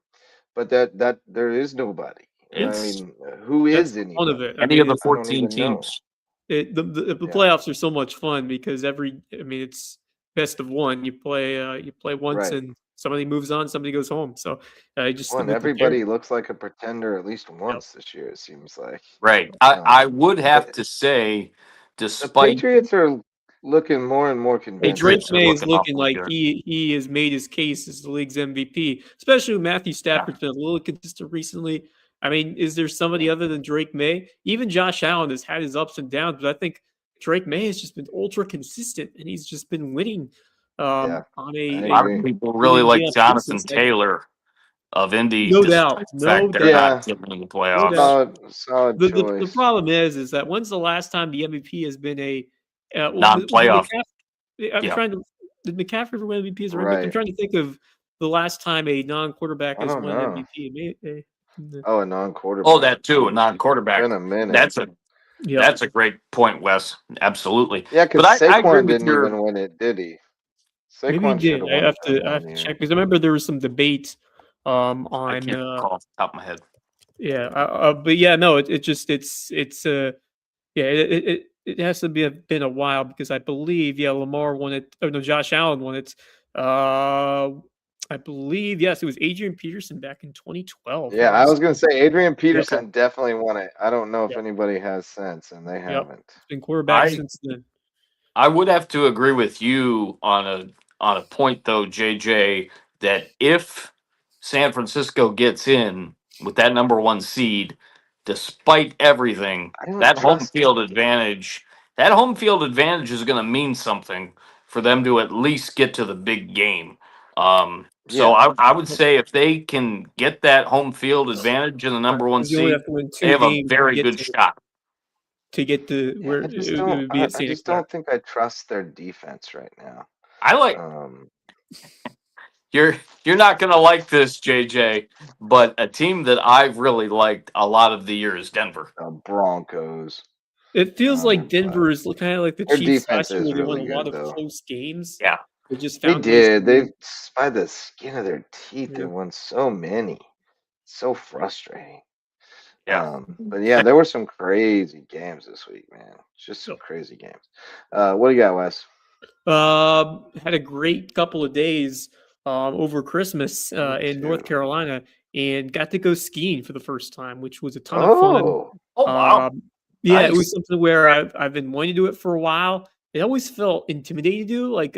But that there is nobody. I It's mean, who That's is the fun of anybody? it. I any mean, of the I don't 14 even know. teams. the Yeah. playoffs are so much fun because it's best of one. You play once Right. and somebody moves on, somebody goes home. So just Well, and with the pair. everybody looks like a pretender at least Yep. once this year, it seems like. Right. I would have But to say, the despite Patriots are looking more and more Hey, Drake Patriots convincing. are May is looking looking awfully like good. he has made his case as the league's MVP, especially with Matthew Yeah. Stafford's been a little consistent recently. I mean, is there somebody Yeah. other than Drake May? Even Josh Allen has had his ups and downs, but I think Drake May has just been ultra consistent and he's just been winning Yeah, on I A a lot of agree. people week really in, week like out Jonathan basis. Taylor of Indy, No doubt, despite the no fact they're doubt, not Yeah, getting in the no doubt. playoffs. solid The choice. problem is that when's the last time the MVP has been a was it Non-playoff. McCaffrey? I'm Yeah. trying to did McCaffrey ever win MVP as a running back? I'm Right. trying to think of the last time a non-quarterback I has don't won an know. MVP. Oh, a Oh, non-quarterback. that too, a non-quarterback. Been a minute. That's a Yep, that's a great point, Wes. Absolutely. Yeah, But because I agree Saquon with didn't your. even win it, did he? maybe he Saquon should did. have won it that I one have to check year. because I remember there was some debate I on can't recall off the top of my head. yeah, but yeah, no, it just it's yeah, it has to be been a while because I believe Lamar won it. Oh no, Josh Allen won it. Uh, I believe yes, it was Adrian Peterson back in 2012. Yeah, I was gonna say Adrian Yep, Okay. Peterson definitely won it. I don't know if yep, anybody has since, and they yep. haven't. It's been quarterback I since then. I would have to agree with you on a point though, JJ, that if San Francisco gets in with that number one seed, despite everything, I don't trust them. that home field advantage is going to mean something for them to at least get to the big game. So Yeah, I would say if they can get that home field advantage in the Right, number one because you only seed, have to win they two have a games very good shot. to get to yeah. where it would be at I Santa just Clara. don't think I trust their defense right now. I like Um, you're not going to like this, JJ, but a team that I've really liked a lot of the year is Denver. Broncos. It feels like Uh, Denver is kind of like the their Chiefs defense last year, is where they won really a lot good, of though. close games. Yeah. They just They found ways to did. They, win. by the skin of their teeth, they Yeah. won so many. So frustrating. Yeah. But yeah, there were some crazy games this week, man. Just some crazy games. What do you got, Wes? Had a great couple of days over Christmas Me in North too. Carolina and got to go skiing for the first time, which was a ton of fun. Oh, Oh, wow. Yeah, it Nice. was something where I've been wanting to do it for a while. It always felt intimidating to do, like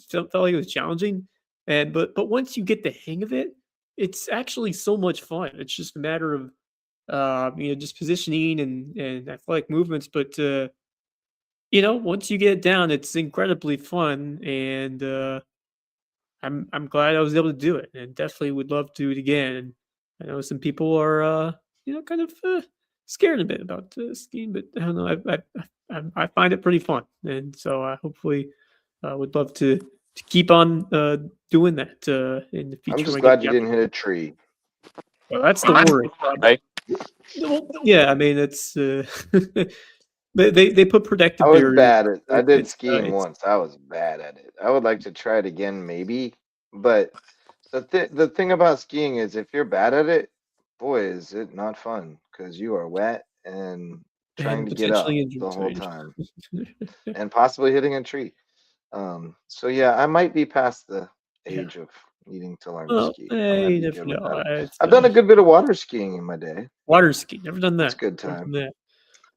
felt like it was challenging. And but once you get the hang of it, it's actually so much fun. It's just a matter of just positioning and athletic movements. But once you get it down, it's incredibly fun. And I'm glad I was able to do it, and definitely would love to do it again. And I know some people are kind of scared a bit about skiing, but I don't know. I find it pretty fun, and so I hopefully would love to keep on doing that in the I'm future just when I get glad the you didn't hit opportunity. a tree. Well, that's the worry. Right? Well, yeah, I mean it's they put I protective was barriers. bad at. I did It's skiing it's once. I was bad at it. I would like to try it again, maybe. But the thing about skiing is, if you're bad at it, boy, is it not fun because you are wet and trying and to get up potentially the injured. So whole time and possibly hitting a tree. So yeah, I might be past the yeah. age of needing to learn to Well, ski. I might you be never good know. without it. It's I've done a good bit of water skiing in my day. water ski. Never done That's a that. good Never time. done that.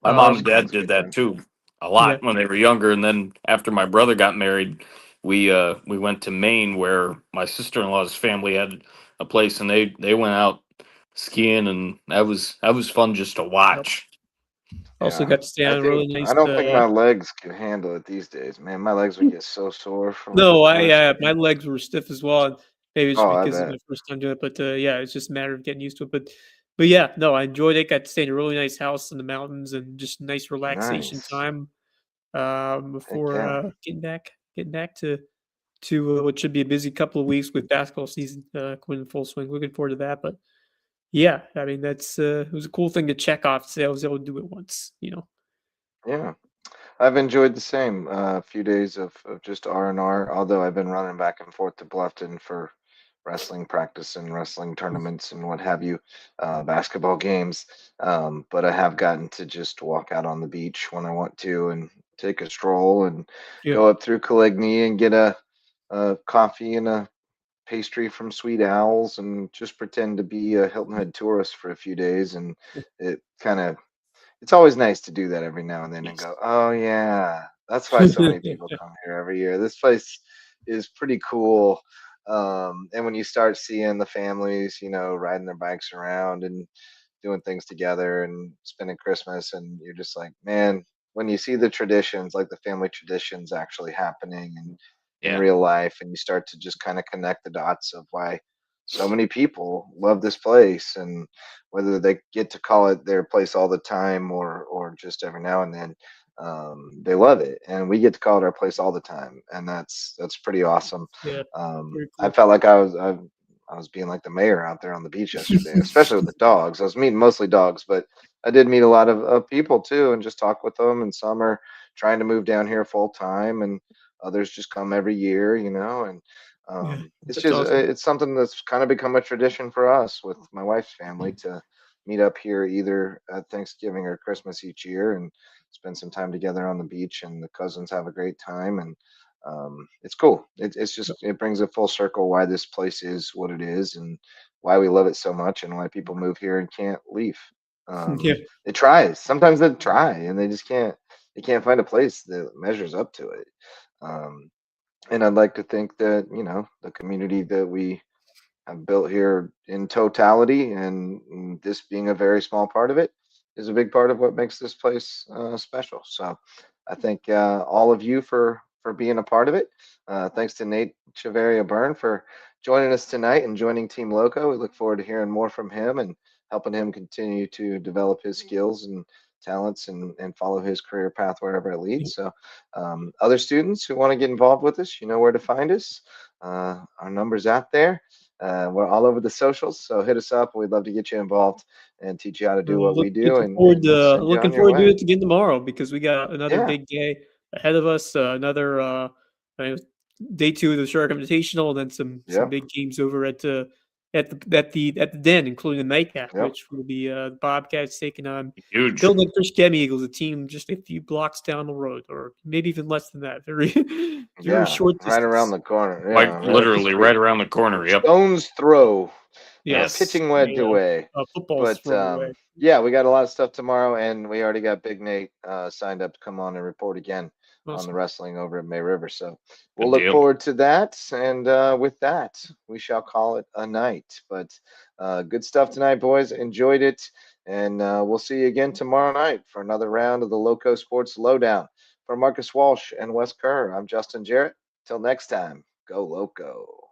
My mom Water and Um, skiing's dad a did good that time. too a yeah. lot when they were younger, and then after my brother got married, we went to Maine where my sister-in-law's family had a place, and they went out skiing, and that was fun just to Yep. watch. Also Yeah. got to stay I on a think really I nice. don't think my legs could handle it these days, man. My legs would get so sore from No, water my skiing. legs were stiff as well. And maybe it's Oh, I because it's bet. my first time doing it, but yeah, it's just a matter of getting used to it. But yeah, no, I enjoyed it. Got to stay in a really nice house in the mountains and just nice relaxation Nice. time Heck before yeah. getting back to what should be a busy couple of weeks with basketball season going in full swing. Looking forward to that. But yeah, I mean that's it was a cool thing to check off. Say I was able to do it once. Yeah. I've enjoyed the same few days of just R&R, although I've been running back and forth to Bluffton for wrestling practice and wrestling tournaments and what have you, basketball games. But I have gotten to just walk out on the beach when I want to and take a stroll and Yeah, go up through Coligny and get a coffee and a pastry from Sweet Owls and just pretend to be a Hilton Head tourist for a few days. And it kind of it's always nice to do that every now and then and yes. go, oh yeah, that's why so many people come here every year. This place is pretty cool. And when you start seeing the families, riding their bikes around and doing things together and spending Christmas, and you're just like, man, when you see the traditions, like the family traditions actually happening and in Yeah, real life, and you start to just kind of connect the dots of why so many people love this place and whether they get to call it their place all the time or just every now and then, they love it, and we get to call it our place all the time, and that's pretty awesome. Yeah, very I cool. felt like I was being like the mayor out there on the beach yesterday, especially with the dogs. I was meeting mostly dogs, but I did meet a lot of people too, and just talk with them. And some are trying to move down here full time, and others just come every year, and Yeah, it's that's just awesome. it's something that's kind of become a tradition for us with my wife's family to meet up here either at Thanksgiving or Christmas each year and spend some time together on the beach. And the cousins have a great time, and it's cool. It's Yep. just it brings a full circle why this place is what it is and why we love it so much and why people move here and can't leave. Yeah, They try. Sometimes they try and they just can't. They can't find a place that measures up to it. Um, and I'd like to think that the community that we have built here in totality, and this being a very small part of it, is a big part of what makes this place special. So I thank all of you for being a part of it. Thanks to Nate Chaveria Byrne for joining us tonight and joining Team Loco. We look forward to hearing more from him and helping him continue to develop his skills and talents and follow his career path wherever it yeah. leads. So other students who want to get involved with us, you know where to find us. Our number's out there. We're all over the socials, so hit us up. We'd love to get you involved and teach you how to do what we do and send you on Looking your forward to way. it again tomorrow because we got another Yeah, big day ahead of us. Another uh, day two of the Shark Invitational, and then some yep, big games over at the Den, including the nightcap, yep, which will be the Bobcats taking on huge. Hilton Fish Gem Eagles, a team just a few blocks down the road, or maybe even less than that. Very very yeah, short right around distance. the corner. Yeah, Like right up the literally street. right around the corner. Yep. Stone's throw, Yes, Yes. pitching wedge a, away. a football's But throw away. yeah, we got a lot of stuff tomorrow, and we already got Big Nate signed up to come on and report again on the Awesome. wrestling over at May River. So we'll Good look deal. forward to that. And with that, we shall call it a night. But good stuff tonight, boys. Enjoyed it. And we'll see you again tomorrow night for another round of the Loco Sports Lowdown. For Marcus Walsh and Wes Kerr, I'm Justin Jarrett. Till next time, go Loco.